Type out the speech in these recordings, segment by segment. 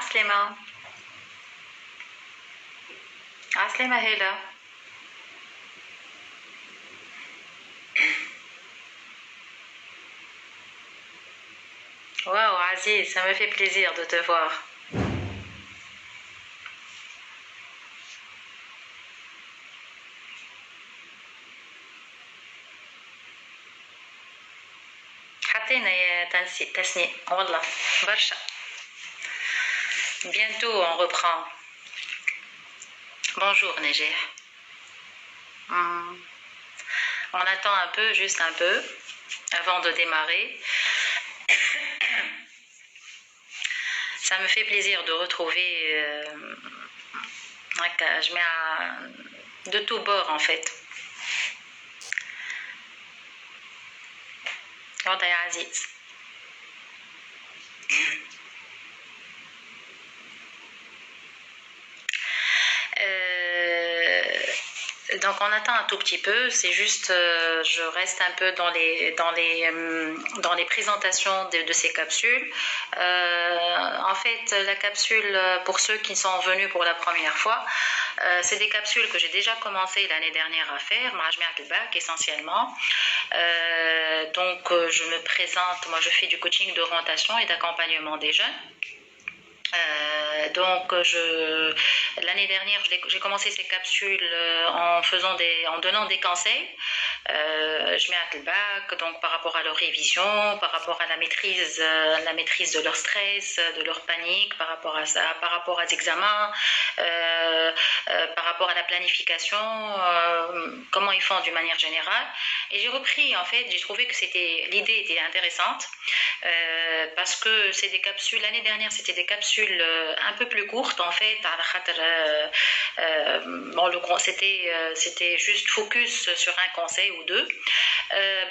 عسلامة. عسلامة هالة. Waouh, Aziz, ça me fait plaisir de te voir. حطينا يا تسني والله برشا. Bientôt on reprend. Bonjour Najeh. On attend un peu, juste un peu, avant de démarrer. Ça me fait plaisir de retrouver je mets de tous bords en fait. وضع يا عزيز. Donc on attend un tout petit peu, c'est juste je reste un peu dans les présentations de ces capsules. En fait, la capsule, pour ceux qui sont venus pour la première fois, c'est des capsules que j'ai déjà commencé l'année dernière à faire, Majmiat al-Bac essentiellement. Donc je me présente, moi je fais du coaching d'orientation et d'accompagnement des jeunes. Donc l'année dernière j'ai commencé ces capsules en donnant des conseils. Je mets à le bac, donc par rapport à leur révision, par rapport à la maîtrise de leur stress, de leur panique, par rapport à ça, par rapport aux examens, par rapport à la planification, comment ils font d'une manière générale. Et j'ai repris, en fait, j'ai trouvé que l'idée était intéressante, parce que c'est des capsules, l'année dernière c'était des capsules un peu plus courtes en fait, c'était juste focus sur un conseil ou deux.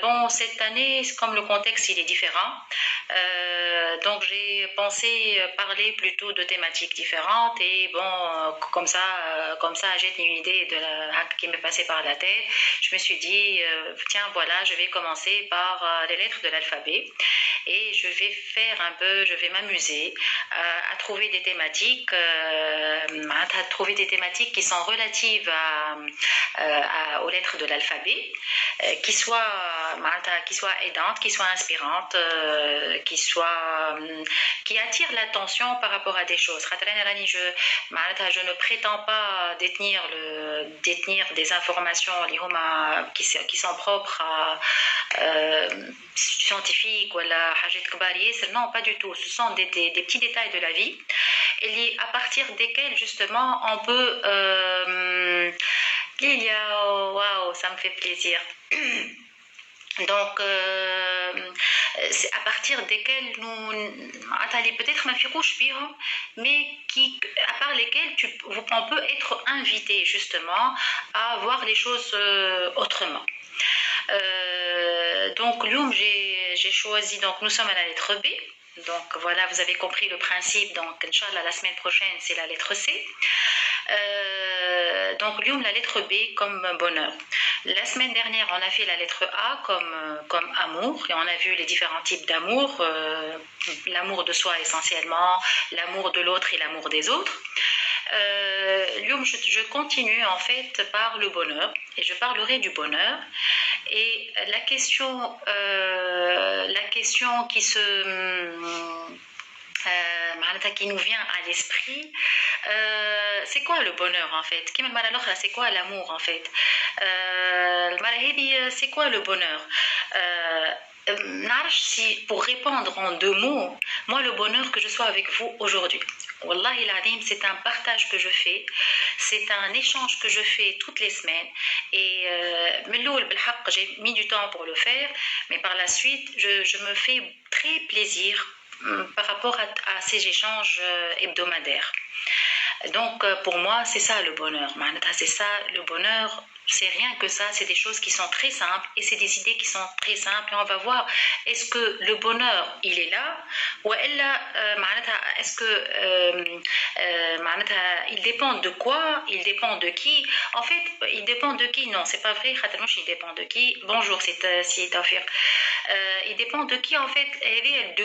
Bon, cette année, comme le contexte il est différent, donc j'ai pensé parler plutôt de thématiques différentes et bon, comme ça j'ai une idée qui m'est passée par la tête. Je me suis dit, tiens voilà, je vais commencer par les lettres de l'alphabet et je vais m'amuser à trouver des thématiques, qui sont relatives aux lettres de l'alphabet, qui soient aidantes, qui soient inspirantes, qui attirent l'attention par rapport à des choses. Je ne prétends pas détenir des informations qui sont propres à scientifiques ou non, pas du tout. Ce sont des petits détails de la vie et à partir desquels justement on peut Lilia, waouh, ça me fait plaisir. Donc c'est à partir desquels peut-être mais à part lesquels on peut être invité justement à voir les choses autrement. Donc j'ai choisi, donc nous sommes à la lettre B. Donc voilà, vous avez compris le principe. Donc Inch'Allah, la semaine prochaine c'est la lettre C. Donc la lettre B comme bonheur. La semaine dernière on a fait la lettre A comme amour et on a vu les différents types d'amour, l'amour de soi essentiellement, l'amour de l'autre et l'amour des autres. Je continue en fait par le bonheur et je parlerai du bonheur. Et la question qui nous vient à l'esprit, c'est quoi le bonheur en fait? C'est quoi l'amour en fait? C'est quoi le bonheur? Pour répondre en deux mots, moi le bonheur que je sois avec vous aujourd'hui, Wallahi l'Adim, c'est un partage que je fais, c'est un échange que je fais toutes les semaines et j'ai mis du temps pour le faire, mais par la suite je me fais très plaisir par rapport à ces échanges hebdomadaires. Donc pour moi c'est ça le bonheur, c'est ça le bonheur C'est rien que ça, c'est des choses qui sont très simples et c'est des idées qui sont très simples et on va voir est-ce que le bonheur il est là ou est-ce que il dépend de quoi, il dépend de qui. En fait il dépend de qui, non c'est pas vrai, il dépend de qui. Bonjour c'est Tawfiq. Il dépend de qui en fait, de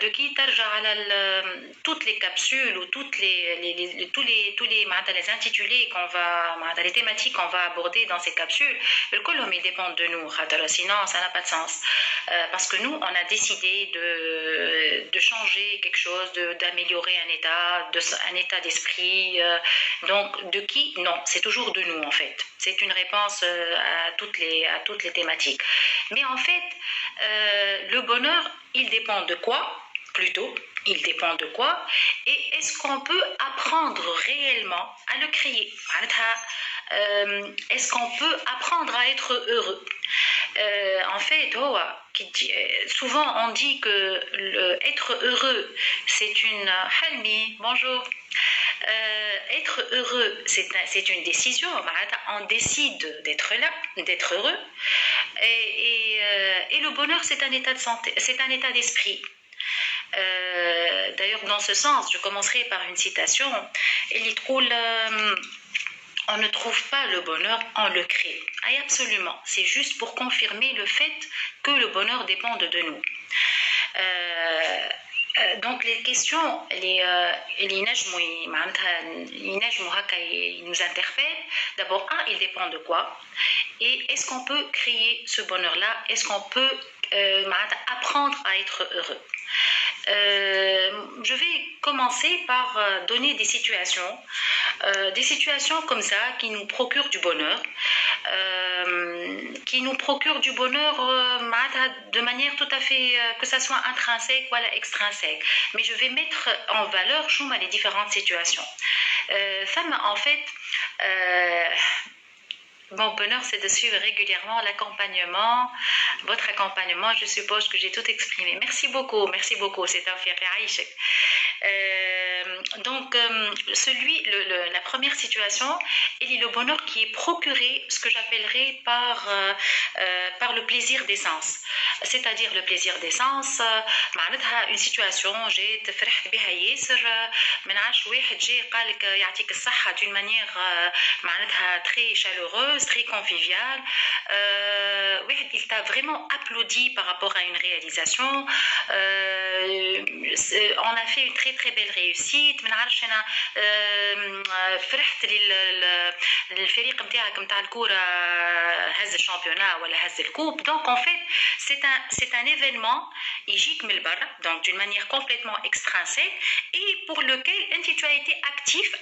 qui ترجع على toutes les capsules ou toutes les intitulés qu'on va les thématiques qu'on va aborder dans ces capsules. Le colom ils dépendent de nous, sinon ça n'a pas de sens. Parce que nous on a décidé de changer quelque chose, d'améliorer un état d'esprit. Donc de qui? Non, c'est toujours de nous en fait. C'est une réponse à toutes les thématiques. Mais en fait, le bonheur, il dépend de quoi? Plutôt, il dépend de quoi? Et est-ce qu'on peut apprendre réellement à le créer? Est-ce qu'on peut apprendre à être heureux? En fait, souvent on dit que être heureux, c'est une... Halmi, bonjour. Être heureux, c'est une décision. On décide d'être là, d'être heureux. Et le bonheur, c'est un état de santé, c'est un état d'esprit. D'ailleurs, dans ce sens, je commencerai par une citation. On ne trouve pas le bonheur, on le crée. Et absolument, c'est juste pour confirmer le fait que le bonheur dépend de nous. Donc les questions, ils nous interpellent. D'abord, il dépend de quoi? Et est-ce qu'on peut créer ce bonheur-là? Est-ce qu'on peut apprendre à être heureux? Je vais commencer par donner des situations comme ça qui nous procurent du bonheur, de manière tout à fait, que ça soit intrinsèque ou extrinsèque. Mais je vais mettre en valeur les différentes situations. En fait, mon bonheur, c'est de suivre régulièrement l'accompagnement, votre accompagnement. Je suppose que j'ai tout exprimé. Merci beaucoup, c'est un fier. Donc, la première situation, il est le bonheur qui est procuré, ce que j'appellerais par le plaisir des sens. C'est-à-dire le plaisir des sens, une situation, j'ai فرحت بها ياسر من عاش واحد جاي قالك يعطيك الصحة d'une manière très chaleureuse, très conviviale. Il t'a vraiment applaudi par rapport à une réalisation. On a fait une très très belle réussite. من عارفش انا فرحت للفريق نتاعك نتاع الكوره هز الشامبيونات ولا هز الكوب. Donc en fait c'est un événement يجيك من البر, donc d'une manière complètement extrinsèque, et pour lequel tu as été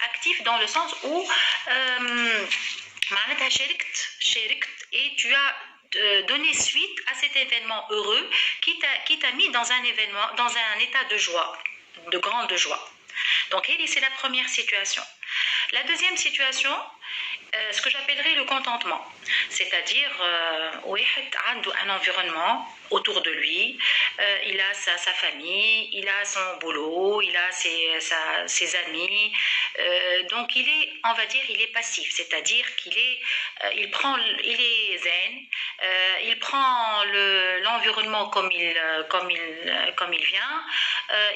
actif dans le sens où معناتها شاركت et tu as donné suite à cet événement heureux qui t'a mis dans un état de joie, de grande joie. Donc c'est la première situation. La deuxième situation, ce que j'appellerais le contentement, c'est-à-dire un environnement autour de lui, il a sa famille, il a son boulot, il a ses amis, donc on va dire, il est passif, c'est-à-dire qu'il est zen, il prend l'environnement comme il vient,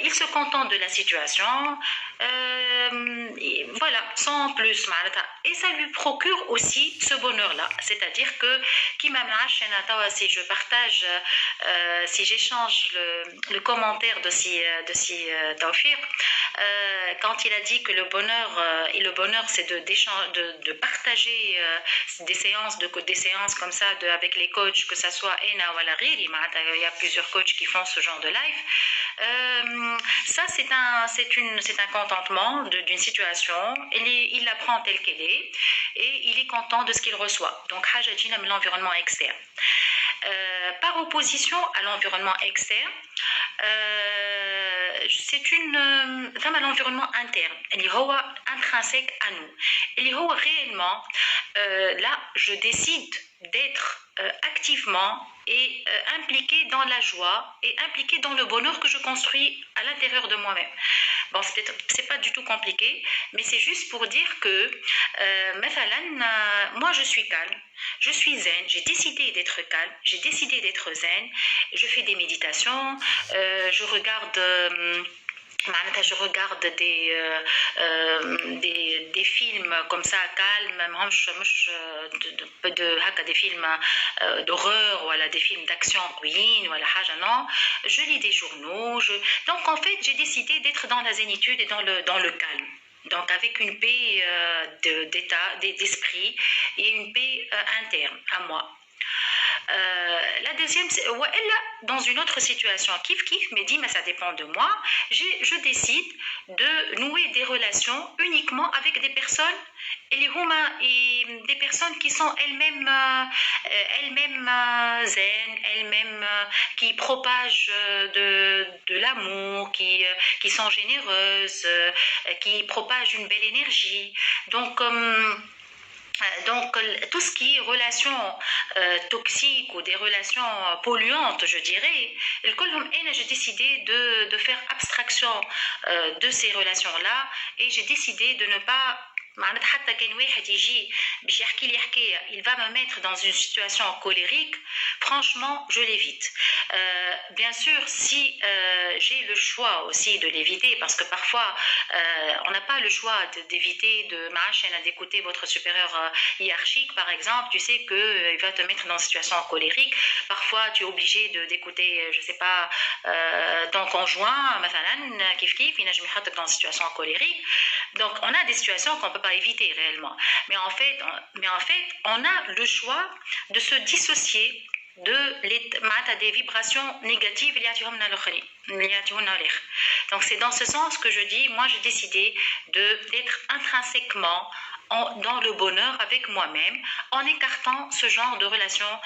il se contente de la situation, voilà, sans plus. Et ça lui procure aussi ce bonheur-là, c'est-à-dire que si je partage, si j'échange le commentaire de si Tawfiq, quand il a dit que le bonheur c'est de partager des séances comme ça avec les coachs, que ça soit Ena ou Alaghiri, il y a plusieurs coachs qui font ce genre de live. Ça c'est un contentement d'une situation, il la prend telle qu'elle est et il est content de ce qu'il reçoit. Donc l'environnement externe. Par opposition à l'environnement externe, c'est l'environnement interne, اللي هو intrinsèque à nous, اللي هو réellement là je décide d'être activement et impliquée dans la joie et impliquée dans le bonheur que je construis à l'intérieur de moi-même. Bon, c'est pas du tout compliqué, mais c'est juste pour dire que, moi je suis calme, je suis zen, j'ai décidé d'être calme, j'ai décidé d'être zen, je fais des méditations, je regarde. Je regarde des films comme ça calmes, des films d'horreur, voilà, des films d'action ruine, voilà, non. Je lis des journaux. Donc en fait, j'ai décidé d'être dans la zénitude et dans le calme. Donc avec une paix d'esprit et une paix interne à moi. La deuxième, dans une autre situation, kiff, mais dit, mais ça dépend de moi, je décide de nouer des relations uniquement avec des personnes, et des personnes qui sont elles-mêmes zen, elles-mêmes qui propagent de l'amour, qui sont généreuses, qui propagent une belle énergie. Donc, tout ce qui est relations toxiques ou des relations polluantes, je dirais, j'ai décidé de faire abstraction de ces relations-là et j'ai décidé de ne pas. Il va me mettre dans une situation colérique, franchement, je l'évite. Bien sûr, si j'ai le choix aussi de l'éviter, parce que parfois, on n'a pas le choix d'éviter d'écouter votre supérieur hiérarchique, par exemple, tu sais qu'il va te mettre dans une situation colérique. Parfois, tu es obligé d'écouter, je ne sais pas, ton conjoint, il dans une situation colérique. Donc, on a des situations qu'on ne peut pas éviter réellement. Mais en fait, on a le choix de se dissocier des vibrations négatives. Donc, c'est dans ce sens que je dis, moi, j'ai décidé d'être intrinsèquement dans le bonheur avec moi-même, en écartant ce genre de relations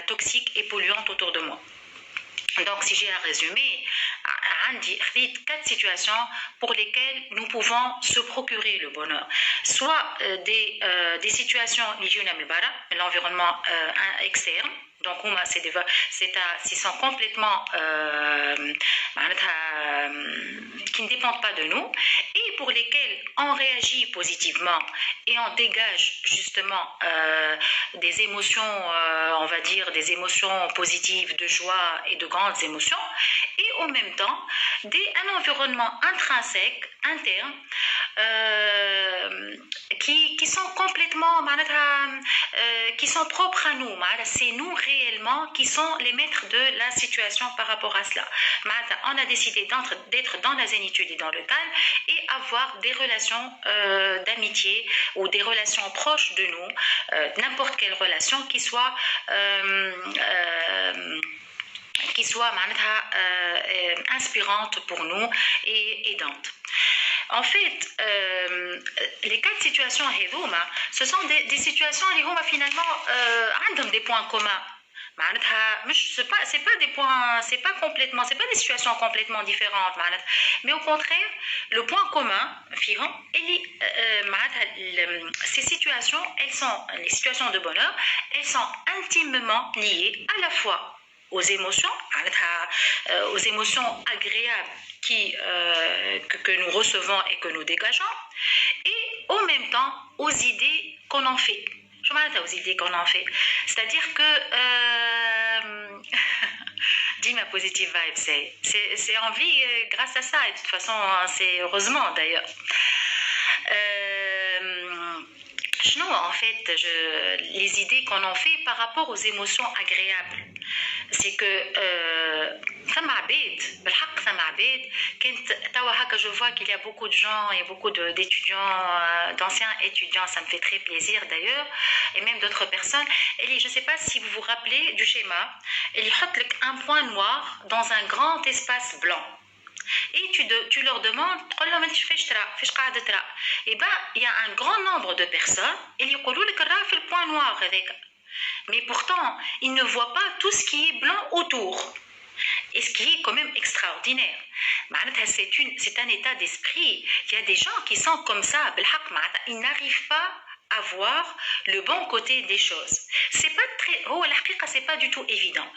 toxiques et polluantes autour de moi. Donc, si j'ai à résumer, quatre situations pour lesquelles nous pouvont se procurer le bonheur. Soit des situations l'environnement externe, donc ils sont complètement qui ne dépendent pas de nous, et pour lesquelles on réagit positivement et on dégage justement des émotions, on va dire des émotions positives, de joie et de grandes émotions, et en même temps un environnement intrinsèque, interne, qui sont complètement qui sont propres à nous. C'est nous réellement qui sont les maîtres de la situation par rapport à cela. On a décidé d'être dans la zénitude et dans le calme et avoir des relations d'amitié ou des relations proches de nous, n'importe quelle relation qui soit inspirante pour nous et aidante. En fait, les quatre situations ce sont des situations qui finalement ont des points communs. C'est pas des points, c'est pas des situations complètement différentes, mais au contraire, le point commun, ces situations, les situations de bonheur, elles sont intimement liées à la fois aux émotions agréables que nous recevons et que nous dégageons, et en même temps aux idées qu'on en fait. Aux idées qu'on en fait. C'est-à-dire que dis-moi positive vibe, c'est en vie grâce à ça, et de toute façon, c'est heureusement d'ailleurs. En fait, les idées qu'on en fait par rapport aux émotions agréables, c'est que je vois qu'il y a beaucoup de gens et beaucoup d'étudiants, d'anciens étudiants, ça me fait très plaisir d'ailleurs, et même d'autres personnes. Et je ne sais pas si vous vous rappelez du schéma, il y a un point noir dans un grand espace blanc. Et tu leur demandes, et ben il y a un grand nombre de personnes, ils disent le point noir avec. Mais pourtant, ils ne voient pas tout ce qui est blanc autour. Et ce qui est quand même extraordinaire. C'est un état d'esprit. Il y a des gens qui sont comme ça, ils n'arrivent pas avoir le bon côté des choses. C'est pas très, oh, la haqiqa, c'est pas du tout évident.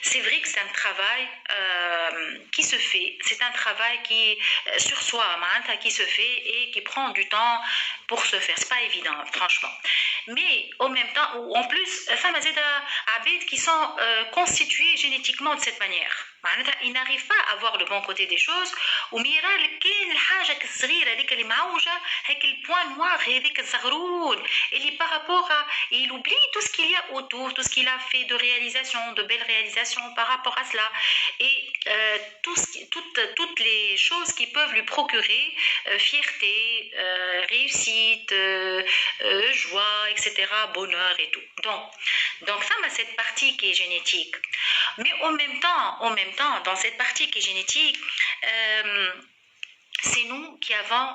C'est vrai que c'est un travail qui se fait, c'est un travail qui sur soi, qui se fait et qui prend du temps pour se faire. C'est pas évident, franchement. Mais en même temps, ou en plus, femmes qui sont constituées génétiquement de cette manière. Ils n'arrivent pas à voir le bon côté des choses. وميرا كاين الحاجه الصغيره هذيك اللي معوجه هيك البوان نوار هذيك الزغرون اللي par rapport à il oublie tout ce qu'il y a autour, tout ce qu'il a fait de réalisation, de belles réalisations par rapport à cela et toutes les choses qui peuvent lui procurer fierté, réussite, joie, etc., bonheur et tout. Donc ça, cette partie qui est génétique. Mais en même temps, dans cette partie qui est génétique, c'est nous qui avons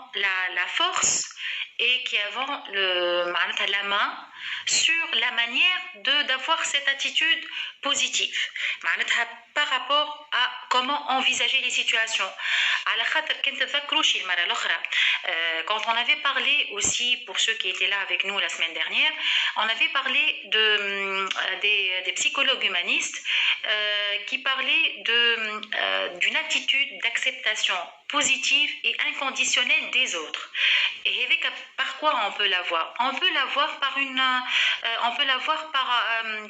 la force et qui avons la main sur la manière d'avoir cette attitude positive par rapport à comment envisager les situations. Quand on avait parlé aussi, pour ceux qui étaient là avec nous la semaine dernière, on avait parlé des psychologues humanistes qui parlaient d'une attitude d'acceptation positive et inconditionnelle des autres. Et par quoi on peut l'avoir? On peut l'avoir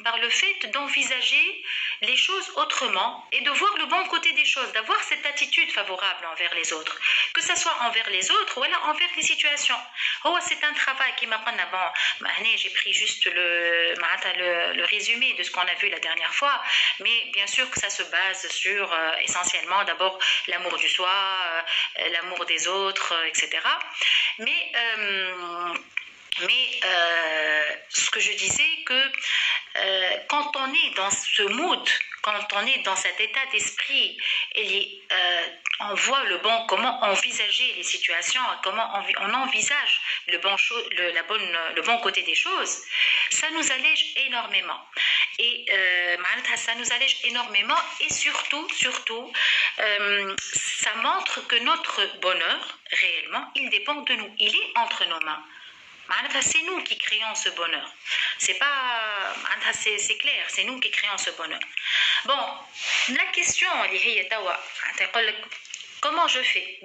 par le fait d'envisager les choses autrement et de voir le bon côté des choses, d'avoir cette attitude favorable envers les autres, que ce soit envers les autres ou alors envers les situations. Oh, c'est un travail qui m'a pas bon. J'ai pris juste le résumé de ce qu'on a vu la dernière fois, mais bien sûr que ça se base sur essentiellement d'abord l'amour du soi, l'amour des autres, etc. Mais ce que je disais que quand on est dans ce mood, quand on est dans cet état d'esprit, on voit comment envisager les situations, comment on envisage le bon côté des choses, ça nous allège énormément. Et ça nous allège énormément et surtout, ça montre que notre bonheur, réellement, il dépend de nous. Il est entre nos mains. C'est nous qui créons ce bonheur. C'est clair, c'est nous qui créons ce bonheur. Bon, la question, comment je fais?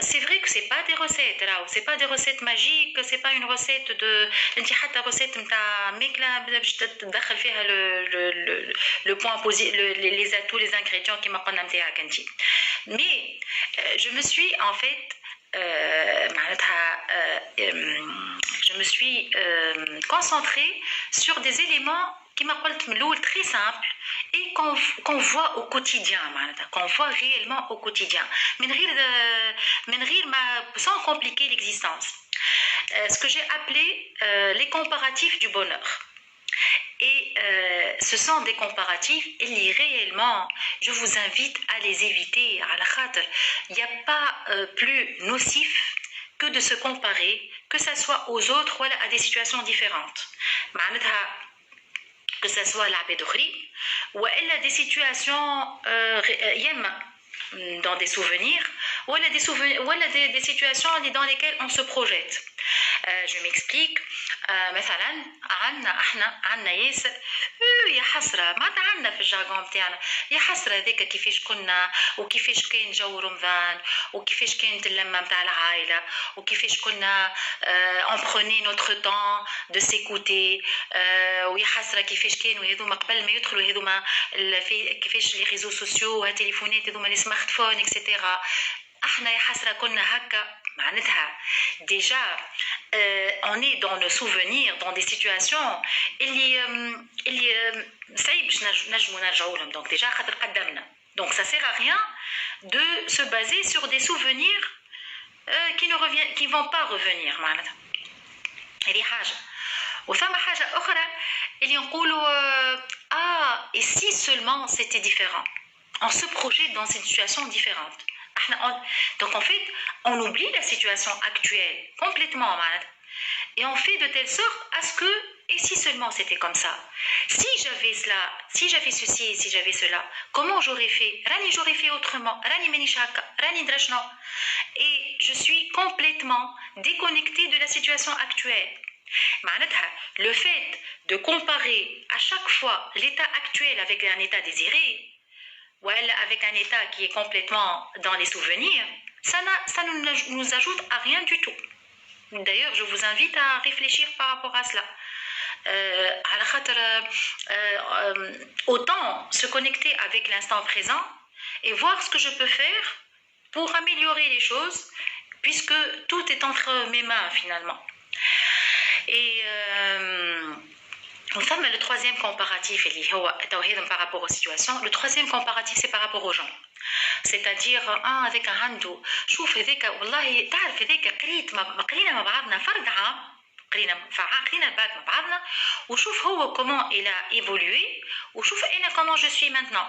C'est vrai que c'est pas des recettes là, c'est pas des recettes magiques, c'est pas une recette de انت حتى recette نتاع ماكله باش تدخل فيها le point positif, les atouts, les ingrédients qui قلنا نتاعك انت. Mais je me suis en fait je me suis concentrée sur des éléments qui m'appellent très simples et qu'on voit au quotidien, qu'on voit réellement au quotidien, sans compliquer l'existence. Ce que j'ai appelé les comparatifs du bonheur. Et ce sont des comparatifs et réellement, je vous invite à les éviter. Il n'y a pas plus nocif que de se comparer, que ce soit aux autres ou à des situations différentes. Que ce soit la pédophilie ou des situations dans des souvenirs ou des situations dans lesquelles on se projette. Je m'explique. مثلا عنا ياسر يا حسره ما عندنا في الجارغون بتاعنا يا حسره هذاك كيفاش كنا وكيفاش كان جو رمضان وكيفاش كانت اللمه نتاع العائله وكيفاش كنا on prenait notre temps de s'écouter ويا حسره كيفاش كانوا هذوما قبل ما يدخلوا هذوما كيفاش لي ريزو سوسيو والتليفونات هذوما لي سمارت فون اكسيتيرا احنا يا حسره كنا هكا. Déjà, on est dans nos souvenirs, dans des situations, donc déjà, donc ça sert à rien de se baser sur des souvenirs qui ne vont pas revenir. Et si seulement c'était différent, on se projette dans une situation différente. Donc en fait, on oublie la situation actuelle complètement. Et on fait de telle sorte à ce que, et si seulement c'était comme ça, si j'avais cela, si j'avais ceci, si j'avais cela, comment j'aurais fait? Rani, j'aurais fait autrement. Rani menishaka, rani drashna. Et je suis complètement déconnectée de la situation actuelle. Le fait de comparer à chaque fois l'état actuel avec un état désiré, ou avec un état qui est complètement dans les souvenirs, ça ne nous ajoute à rien du tout. D'ailleurs, je vous invite à réfléchir par rapport à cela. Autant se connecter avec l'instant présent et voir ce que je peux faire pour améliorer les choses, puisque tout est entre mes mains finalement. Et enfin, le troisième comparatif par rapport aux situations, le troisième comparatif c'est par rapport aux gens. C'est-à-dire هذاك عنده شوف هذاك والله تعرف هذاك قرينا مع بعضنا فرد عام قرينا الباك مع بعضنا وشوف هو comment il a évolué وشوف انا comment je suis maintenant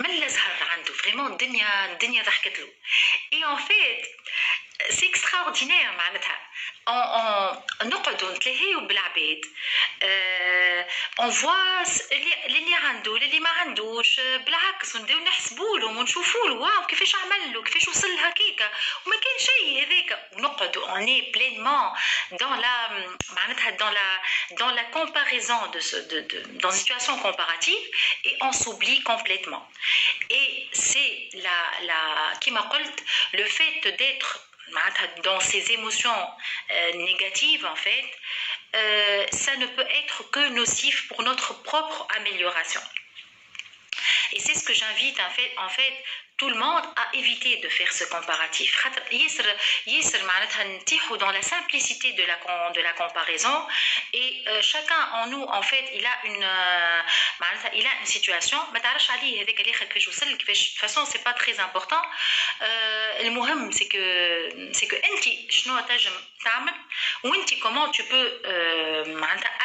ملا زهر عنده vraiment الدنيا ضحكت له. Et en fait c'est extraordinaire معناتها نقعدوا نتلاهيو بالعباد on voit اللي عنده اللي ما عندوش بالعكس ونبداو نحسبوا له ونشوفوا له واو كيفاش عمل له كيفاش وصل لهكيكا وما كان شيء هذاك ونقعدوا on est pleinement dans la معناتها dans la comparaison dans une situation comparative et on s'oublie complètement. Et c'est كما قلت le fait d'être dans ces émotions négatives en fait, ça ne peut être que nocif pour notre propre amélioration. Et c'est ce que j'invite en fait tout le monde à éviter de faire ce comparatif. Dans la simplicité de la comparaison et chacun en nous en fait il a une situation de toute façon c'est pas très important. Le مهم c'est que انت شنو تنجم تعمل وانت comment tu peux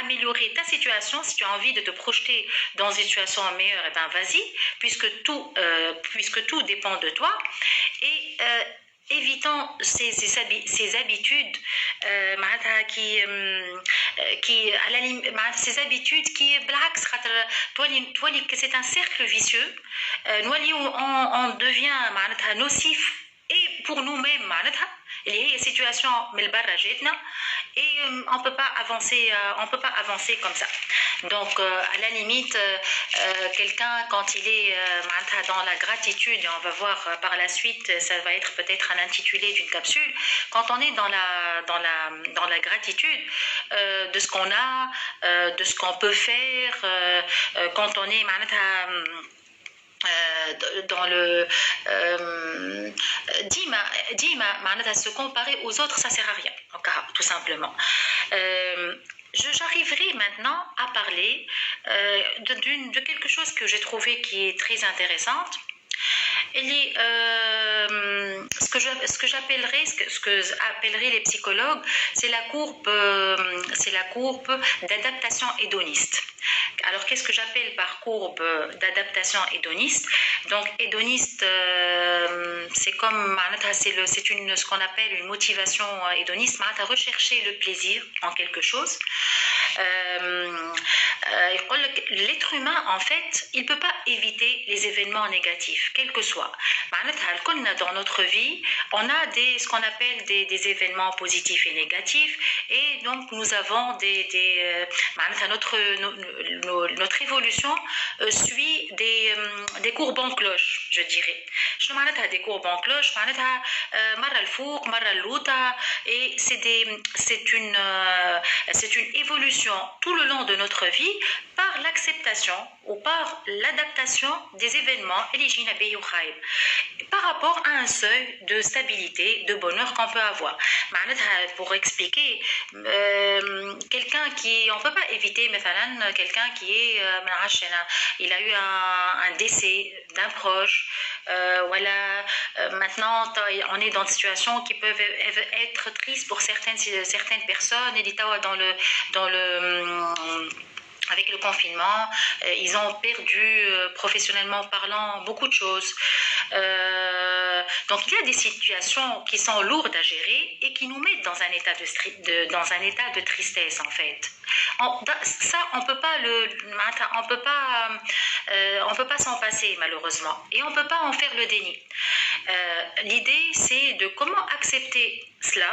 améliorer ta situation. Si tu as envie de te projeter dans une situation meilleure, et ben vas-y, puisque tout dépend de toi. Et évitant ces habitudes ces habitudes qui بالعكس خاطر تولي que c'est un cercle vicieux. On devient معناتها nocif et pour nous-mêmes معناتها اللي هي situation من برا جاتنا et on peut pas avancer comme ça. Donc à la limite quelqu'un quand il est dans la gratitude, et on va voir par la suite, ça va être peut-être un intitulé d'une capsule, quand on est dans la gratitude de ce qu'on a, de ce qu'on peut faire, quand on est dans le ديما se comparer aux autres, ça sert à rien tout simplement. J'arriverai maintenant à parler de quelque chose que j'ai trouvé qui est très intéressante. Ce que appelleraient les psychologues, c'est la courbe d'adaptation hédoniste. Alors qu'est-ce que j'appelle par courbe d'adaptation hédoniste? Donc hédoniste, c'est comme c'est ce qu'on appelle une motivation hédoniste, à rechercher le plaisir en quelque chose. L'être humain en fait il ne peut pas éviter les événements négatifs quels que soient. Dans notre vie on a ce qu'on appelle des événements positifs et négatifs, et donc nous avons notre évolution suit des courbes en cloche, je dirais. شنو معناتها des courbes en cloche؟ معناتها مرة الفوق مرة اللوطة، et c'est une évolution tout le long de notre vie par l'acceptation ou par l'adaptation des événements par rapport à un seuil de stabilité, de bonheur qu'on peut avoir. Pour expliquer, quelqu'un qui, on ne peut pas éviter, quelqu'un qui est, il a eu un décès d'un proche, voilà, maintenant on est dans des situations qui peuvent être tristes pour certaines personnes, et avec le confinement, ils ont perdu, professionnellement parlant, beaucoup de choses. Donc il y a des situations qui sont lourdes à gérer et qui nous mettent dans un état dans un état de tristesse en fait. Ça on peut pas s'en passer malheureusement et on peut pas en faire le déni. L'idée c'est de comment accepter cela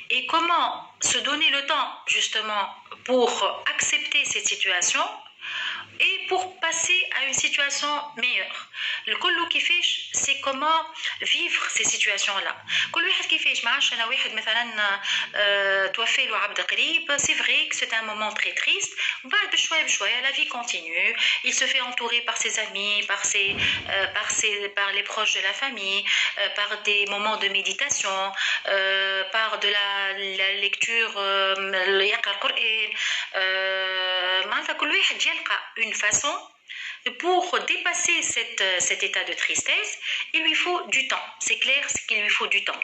et comment se donner le temps justement pour accepter cette situation et pour passer à une situation meilleure. Le كله كيفاش c'est comment vivre ces situations là. كل واحد كيفاش ما عادش انا واحد مثلا توفى له عبد قريب, c'est vrai que c'est un moment très triste. بعد بشوية la vie continue, il se fait entourer par ses amis, par les proches de la famille, par des moments de méditation, par de la lecture, يقرأ القرآن. معناتها كل واحد يلقى une façon pour dépasser cet état de tristesse. Il lui faut du temps, c'est clair, c'est qu'il lui faut du temps.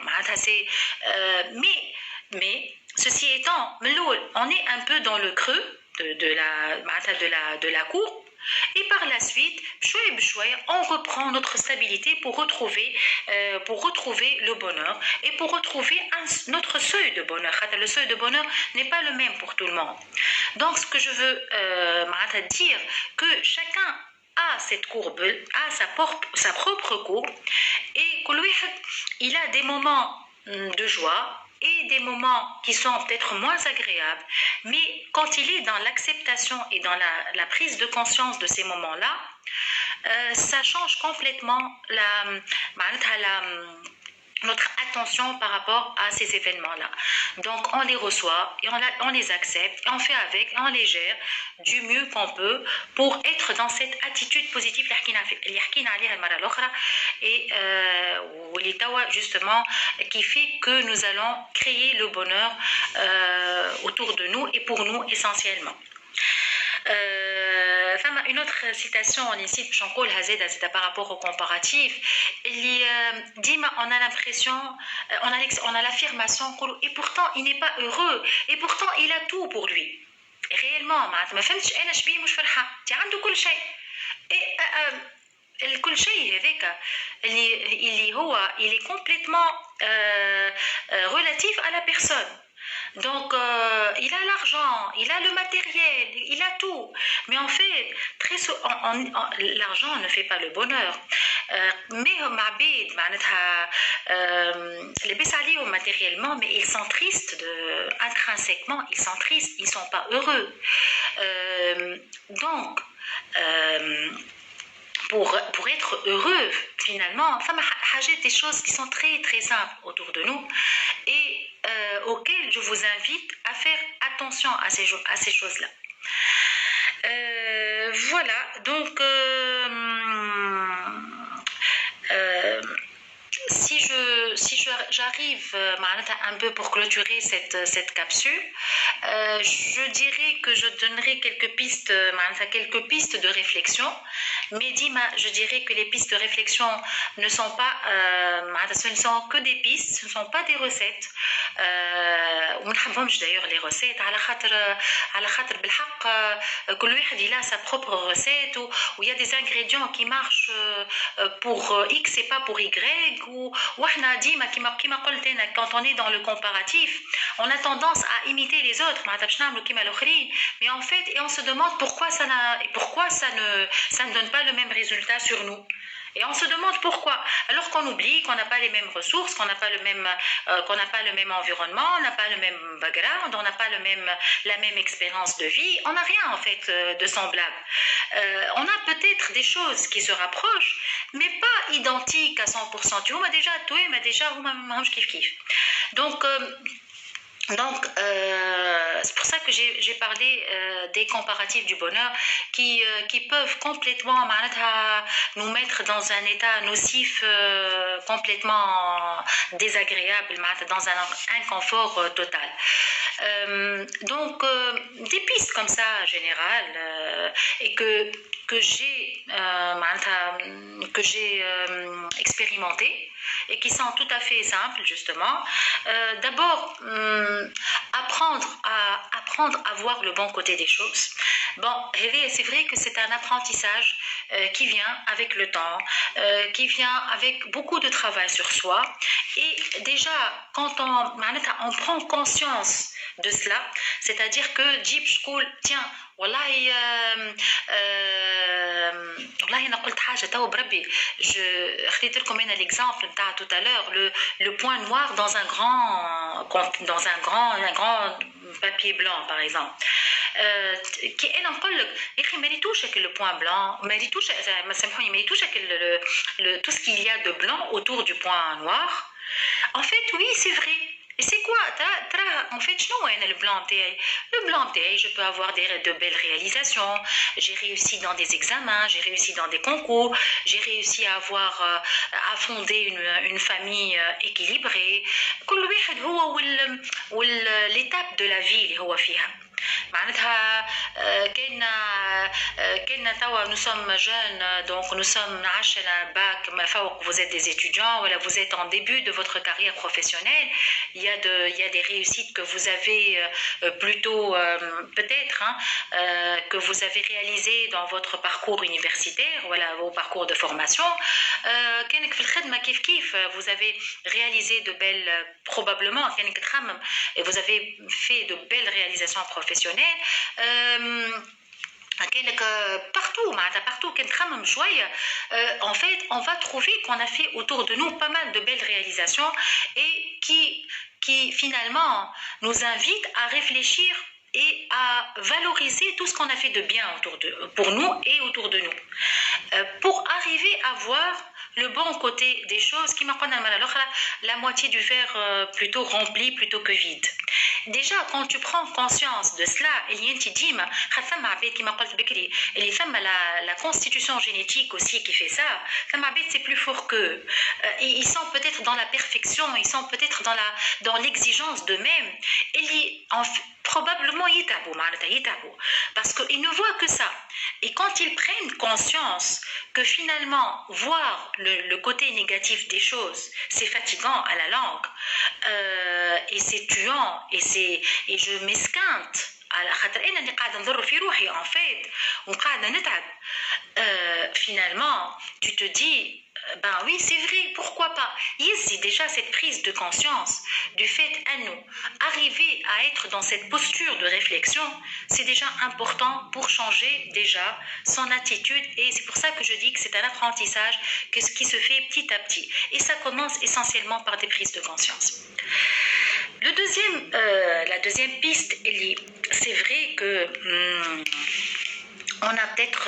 Mais ceci étant, on est un peu dans le creux de la courbe. Et par la suite, on reprend notre stabilité pour retrouver le bonheur et pour retrouver notre seuil de bonheur. Le seuil de bonheur n'est pas le même pour tout le monde. Donc, ce que je veux dire, que chacun a cette courbe, a sa propre courbe, et il a des moments de joie et des moments qui sont peut-être moins agréables, mais quand il est dans l'acceptation et dans la prise de conscience de ces moments-là, ça change complètement notre attention par rapport à ces événements-là. Donc on les reçoit et on les accepte et on fait avec et on les gère du mieux qu'on peut pour être dans cette attitude positive et justement qui fait que nous allons créer le bonheur autour de nous et pour nous essentiellement. Une autre citation ici, par rapport au comparatif, on a l'impression, on a l'affirmation, et pourtant il n'est pas heureux, et pourtant il a tout pour lui. Réellement, ما فهمتش أنا شبيه مش فرحان، عنده كل شيء. الكل شيء هذاك اللي هو il est complètement relatif à la personne. Donc, il a l'argent, il a le matériel, il a tout. Mais en fait, l'argent ne fait pas le bonheur. Mais les Bessalios matériellement, mais ils sont tristes intrinsèquement, ils sont tristes, ils ne sont pas heureux. Donc, pour être heureux, finalement, des choses qui sont très très simples autour de nous et auxquelles je vous invite à faire attention à ces choses-là. Voilà, donc si j'arrive un peu pour clôturer cette capsule, je dirais que je donnerai quelques pistes de réflexion. Mais je dirais que les pistes de réflexion ne sont pas, ce ne sont que des pistes, ce ne sont pas des recettes. ونحبهمش d'ailleurs les recettes على خاطر بالحق كل واحد il a sa propre recette où il y a des ingrédients qui marchent pour X et pas pour Y وإحنا ديما كما قلت أنا quand on est dans le comparatif on a tendance à imiter les autres mais en fait et on se demande pourquoi ça ne donne pas le même résultat sur nous. Et on se demande pourquoi, alors qu'on oublie qu'on n'a pas les mêmes ressources, qu'on n'a pas le même environnement, on n'a pas le même background, on n'a pas la même expérience de vie, on n'a rien en fait de semblable. On a peut-être des choses qui se rapprochent, mais pas identiques à 100%. Tu vois, déjà, Donc, c'est pour ça que j'ai parlé des comparatifs du bonheur qui peuvent complètement nous mettre dans un état nocif, complètement désagréable, dans un inconfort total. Donc, des pistes comme ça, générales, et que j'ai expérimenté et qui sont tout à fait simples justement. D'abord, apprendre à voir le bon côté des choses. Bon, c'est vrai que c'est un apprentissage qui vient avec le temps, qui vient avec beaucoup de travail sur soi. Et déjà, quand on prend conscience de cela, c'est-à-dire que Jeep School, tiens, والله والله انا قلت حاجه تو بربي خديت لكم انا l'exemple نتاع tout à l'heure le point noir dans un grand papier blanc par exemple كي انا نقول لك يا اخي ما ريتوش le point blanc ما ريتوش سامحوني ما ريتوش tout ce qu'il y a de blanc autour du point noir en fait oui c'est vrai. Et c'est quoi en fait, le blanc taille, je peux avoir de belles réalisations. J'ai réussi dans des examens, j'ai réussi dans des concours, j'ai réussi à fonder une famille équilibrée. L'étape de la vie اللي هو فيها. معناتها كنا توا nous sommes jeunes donc nous sommes عشنا bac ما فوق vous êtes des étudiants voilà vous êtes en début de votre carrière professionnelle il y a des réussites que vous avez plutôt peut-être que vous avez réalisées dans votre parcours universitaire voilà vos parcours de formation كانك في الخدمة كيف vous avez réalisé de belles probablement كانك تخمم et vous avez fait de belles réalisations professionnelles partout en fait on va trouver qu'on a fait autour de nous pas mal de belles réalisations et qui finalement nous invitent à réfléchir et à valoriser tout ce qu'on a fait de bien pour nous et autour de nous pour arriver à voir le bon côté des choses qui la moitié du verre plutôt rempli plutôt que vide. Déjà quand tu prends conscience de cela la constitution génétique aussi qui fait ça c'est plus fort qu'eux ils sont peut-être dans la perfection ils sont peut-être dans l'exigence d'eux-mêmes probablement parce qu'ils ne voient que ça et quand ils prennent conscience que finalement voir le côté négatif des choses c'est fatigant à la langue et c'est tuant et je m'esquinte على خاطر انا اللي قاعده نضر في روحي en fait وقاعده نتعب finalement tu te dis ben oui c'est vrai pourquoi pas ici déjà cette prise de conscience du fait à nous arriver à être dans cette posture de réflexion c'est déjà important pour changer déjà son attitude et c'est pour ça que je dis que c'est un apprentissage qui se fait petit à petit et ça commence essentiellement par des prises de conscience. La deuxième piste, c'est vrai que on a peut-être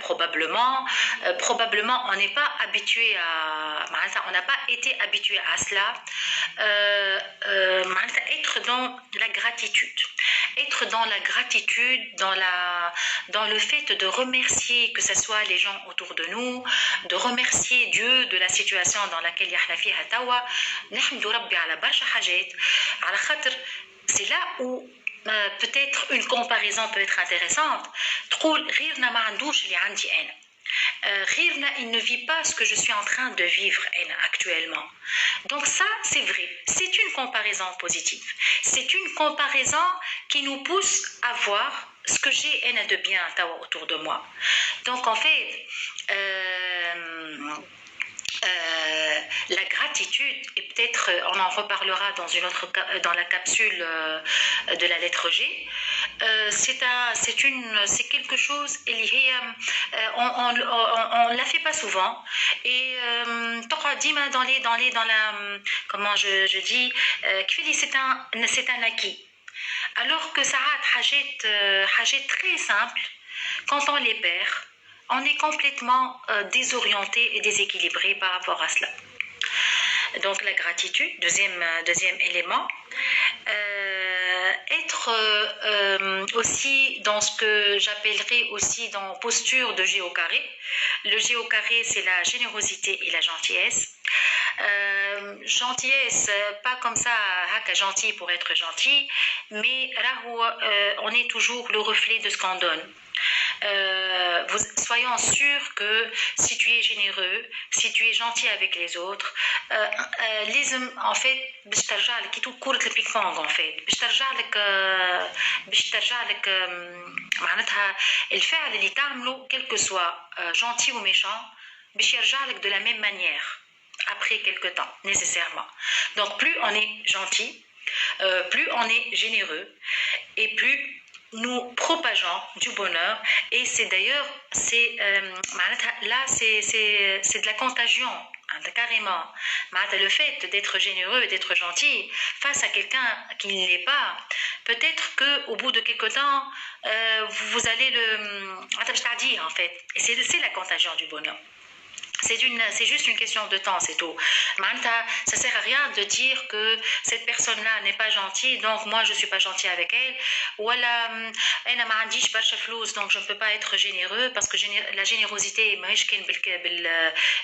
probablement on n'est pas habitué on n'a pas été habitué à cela être dans la gratitude dans le fait de remercier que ce soit les gens autour de nous de remercier Dieu de la situation dans laquelle يحنا فيها توا نحمد ربي على برشا حاجات على خاطر c'est là où peut-être une comparaison peut être intéressante تقول غيرنا ما عندوش اللي عندي أنا غيرنا il ne vit pas ce que je suis en train de vivre actuellement donc ça c'est vrai c'est une comparaison positive c'est une comparaison qui nous pousse à voir ce que j'ai de bien autour de moi donc en fait la gratitude et peut-être on en reparlera dans la capsule de la lettre G c'est quelque chose on la fait pas souvent et dans la comment je dis c'est un acquis alors que ça a حاجات très simples quand on les perd on est complètement désorienté et déséquilibré par rapport à cela. Donc la gratitude, deuxième élément. Être aussi dans ce que j'appellerais aussi dans posture de géocarré. Le géocarré, c'est la générosité et la gentillesse. Gentillesse, pas comme ça, haka gentil pour être gentil, mais là où on est toujours le reflet de ce qu'on donne. soyons sûrs que si tu es généreux, si tu es gentil avec les autres, en fait باش ترجع لك كي كرة البينج بونغ en fait باش ترجع لك معناتها الفعل اللي تعمله quel que soit gentil ou méchant باش يرجع لك de la même manière après quelque temps nécessairement. Donc plus on est gentil, plus on est généreux et plus nous propageons du bonheur. Et c'est d'ailleurs là c'est de la contagion carrément. Le fait d'être généreux et d'être gentil face à quelqu'un qui ne l'est pas, peut-être qu'au bout de quelque temps vous allez le en fait. Et c'est la contagion du bonheur. C'est juste une question de temps, c'est tout. Ça sert à rien de dire que cette personne-là n'est pas gentille, donc moi je suis pas gentil avec elle. Ou donc je ne peux pas être généreux parce que la générosité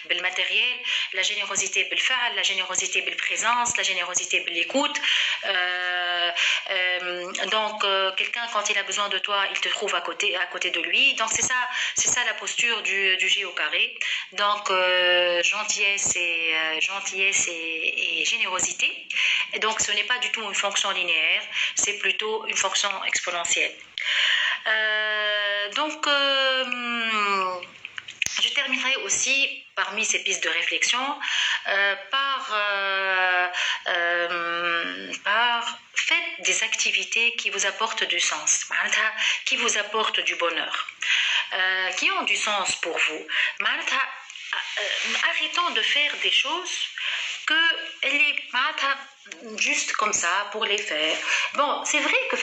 بالماتériel, la générosité بالفعل, la générosité بالprésence, la générosité بالécoute. Donc quelqu'un quand il a besoin de toi, il te trouve à côté de lui. Donc c'est ça la posture du G au carré. Donc gentillesse et générosité. Et donc ce n'est pas du tout une fonction linéaire, c'est plutôt une fonction exponentielle. Je terminerai aussi parmi ces pistes de réflexion par faites des activités qui vous apportent du sens, qui vous apportent du bonheur, qui ont du sens pour vous. Arrêtons de faire des choses que juste comme ça pour les faire. Bon, c'est vrai que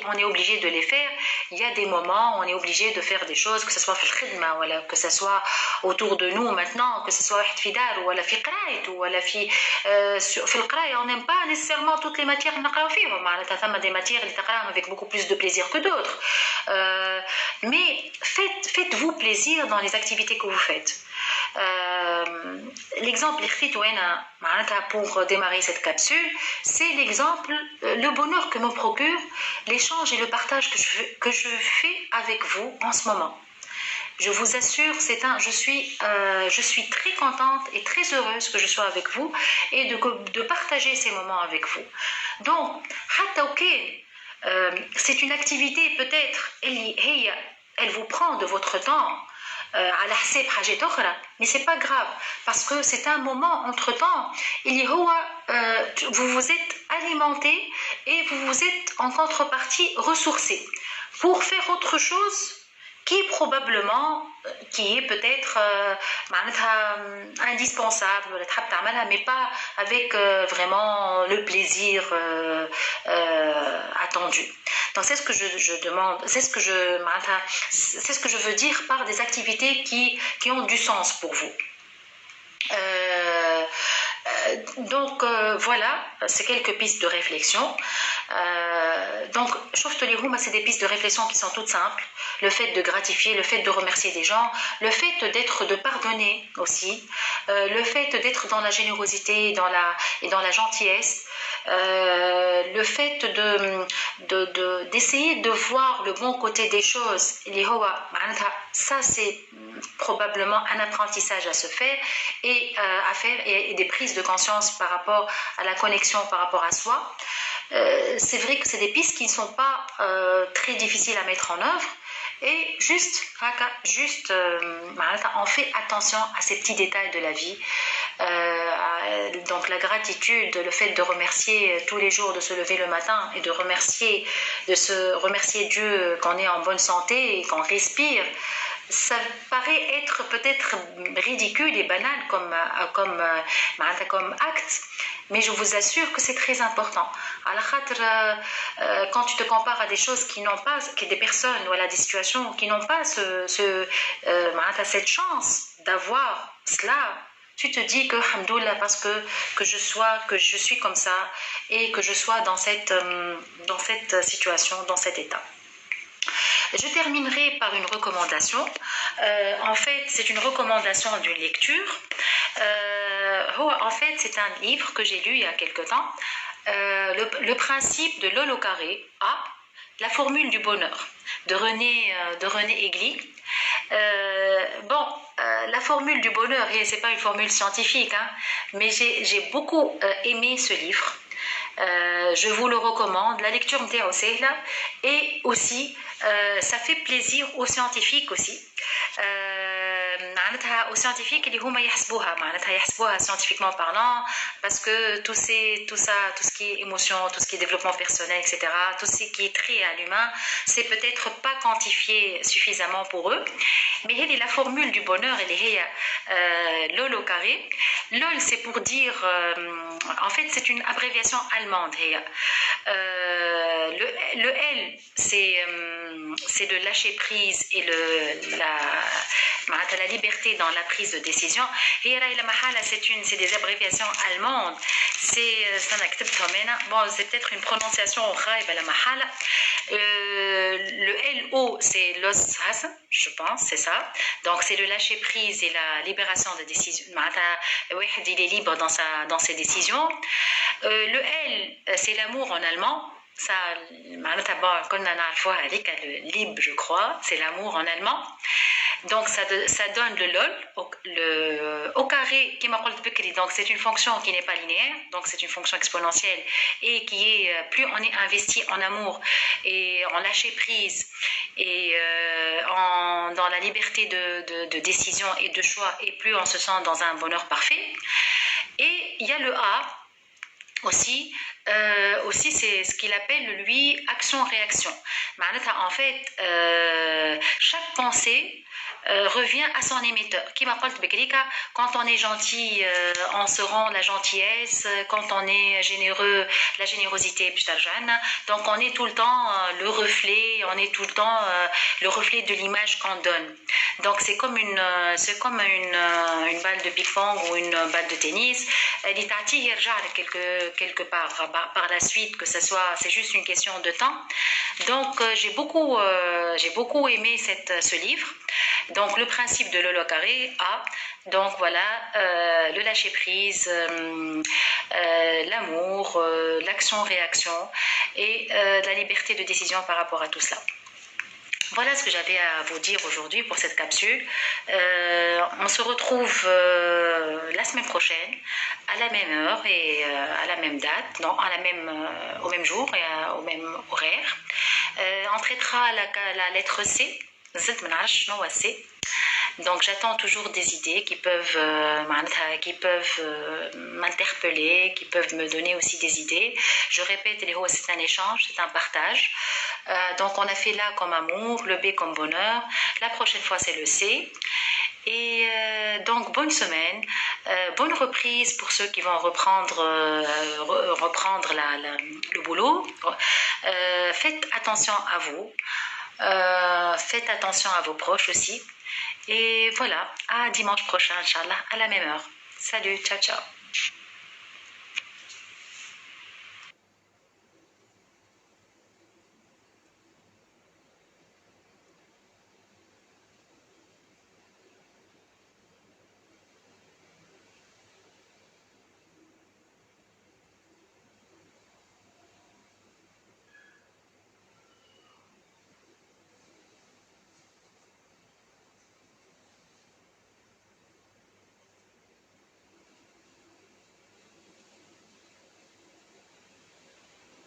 on est obligé de les faire. Il y a des moments où on est obligé de faire des choses, que ce soit que ce soit autour de nous maintenant, que ce soit ou on n'aime pas nécessairement toutes les matières des matières avec beaucoup plus de plaisir que d'autres. Mais faites-vous plaisir dans les activités que vous faites. L'exemple pour démarrer cette capsule, c'est l'exemple, le bonheur que me procure l'échange et le partage que je fais avec vous en ce moment. Je vous assure, je suis très contente et très heureuse que je sois avec vous et de partager ces moments avec vous. Donc, c'est une activité peut-être, elle vous prend de votre temps, mais c'est pas grave parce que c'est un moment entre temps vous vous êtes alimenté et vous vous êtes en contrepartie ressourcé pour faire autre chose qui est peut-être indispensable mais pas avec vraiment le plaisir attendu. Donc c'est ce que je demande, c'est ce que je veux dire par des activités qui ont du sens pour vous. Voilà, c'est quelques pistes de réflexion. Donc, c'est des pistes de réflexion qui sont toutes simples. Le fait de gratifier, le fait de remercier des gens, le fait de pardonner aussi, le fait d'être dans la générosité et dans la gentillesse, le fait d'essayer de voir le bon côté des choses. Ça, c'est probablement un apprentissage à se faire et à faire et des prises de conscience par rapport à la connexion par rapport à soi. C'est vrai que c'est des pistes qui ne sont pas très difficiles à mettre en œuvre et on fait attention à ces petits détails de la vie. Donc la gratitude, le fait de remercier tous les jours, de se lever le matin et de remercier Dieu qu'on est en bonne santé et qu'on respire. Ça paraît être peut-être ridicule et banal comme acte, mais je vous assure que c'est très important. Quand tu te compares à des choses des personnes ou à des situations qui n'ont pas cette chance d'avoir cela, tu te dis que Hamdoullah, parce que je suis comme ça et que je sois dans cette situation, dans cet état. Je terminerai par une recommandation. En fait, c'est une recommandation d'une lecture. En fait, c'est un livre que j'ai lu il y a quelque temps. Le principe de l'Holo carré A, la formule du bonheur. de René Egli. Bon, la formule du bonheur, c'est pas une formule scientifique, hein, mais j'ai beaucoup aimé ce livre. Je vous le recommande. La lecture aussi là, et aussi ça fait plaisir aux scientifiques aussi. معناتها aux scientifiques اللي هما يحسبوها معناتها يحسبوها scientifiquement parlant parce que tout ce qui est émotion, tout ce qui est développement personnel, etc., tout ce qui est trait à l'humain, c'est peut-être pas quantifié suffisamment pour eux. Mais elle est la formule du bonheur, elle est LOL au carré. LOL, c'est pour dire, en fait, c'est une abréviation allemande. Le L, c'est le lâcher prise et la liberté dans la prise de décision. Et c'est des abréviations allemandes. Bon, c'est peut-être une prononciation le LO, c'est l'os, je pense, c'est ça. Donc, c'est le lâcher prise et la libération de décision. Il est libre dans ses décisions. Le L, c'est l'amour en allemand. Ça, le libre, je crois, c'est l'amour en allemand. Donc ça donne le LOL au carré qui m'a donc c'est une fonction qui n'est pas linéaire, donc c'est une fonction exponentielle et qui est plus on est investi en amour et en lâcher prise et dans la liberté de décision et de choix, et plus on se sent dans un bonheur parfait. Et il y a le A aussi c'est ce qu'il appelle lui action-réaction. En fait chaque pensée revient à son émetteur. Quand on est gentil, on se rend la gentillesse. Quand on est généreux, la générosité. Donc on est tout le temps le reflet, on est tout le temps le reflet de l'image qu'on donne. Donc c'est comme une balle de ping-pong ou une balle de tennis. Quelque part par la suite, que c'est juste une question de temps. Donc j'ai beaucoup aimé ce livre. Donc le principe de l'holo carré A, donc voilà, le lâcher prise, l'amour, l'action-réaction et la liberté de décision par rapport à tout cela. Voilà ce que j'avais à vous dire aujourd'hui pour cette capsule. On se retrouve la semaine prochaine à la même heure et à la même date, non, au même jour et au même horaire. On traitera la lettre C. Donc j'attends toujours des idées qui peuvent m'interpeller, qui peuvent me donner aussi des idées. Je répète, c'est un échange, c'est un partage. Donc on a fait l'A comme amour, le B comme bonheur. La prochaine fois c'est le C. Et donc bonne semaine, bonne reprise pour ceux qui vont reprendre le boulot. Faites attention à vous. Faites attention à vos proches aussi. Et voilà, à dimanche prochain, Inch'Allah, à la même heure. Salut, ciao, ciao.